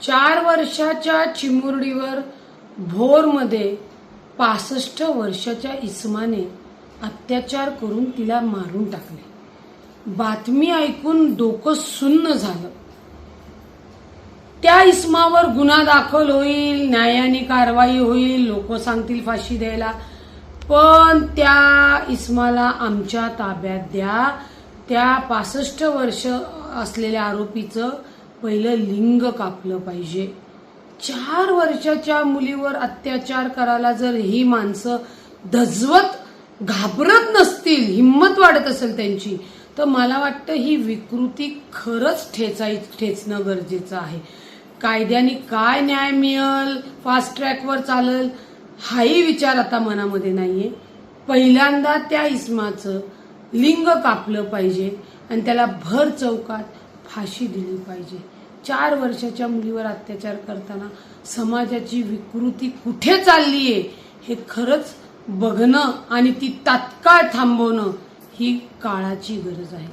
4 वर्षाच्या चिमुरडीवर भोरमध्ये 65 वर्षाच्या इसमाने अत्याचार करून तिला मारून टाकले। बातमी ऐकून डोकं सुन्न झालं। त्या इसमावर गुन्हा दाखल होईल, न्यायाने कारवाई होईल, लोक सांगतील फाशी द्यायला, पण त्या इसमाला आमच्या ताब्यात द्या। त्या 65 वर्ष असलेल्या आरोपीचं पहिलं लिंग कापलं पाहिजे। 4 वर्षाच्या मुलीवर अत्याचार करायला जर ही माणसं धजवत घाबरत नसतील, हिम्मत वाढत असेल त्यांची, तर मला वाटतं ही विकृती खरंच ठेचणं गरजेचं आहे। कायद्याने काय न्याय मिळेल, फास्ट ट्रॅकवर चालेल, हाही विचार आता मनामध्ये नाहीये। पहिल्यांदा त्या इसमाचं लिंग कापलं पाहिजे आणि त्याला भर चौकात फाशी दिली पाहिजे। 4 वर्षाच्या मुलीवर अत्याचार करताना समाजाची विकृती कुठे चाललीये हे खरंच बघणं आणि ती तात्काळ थांबवणं ही काळाची गरज आहे।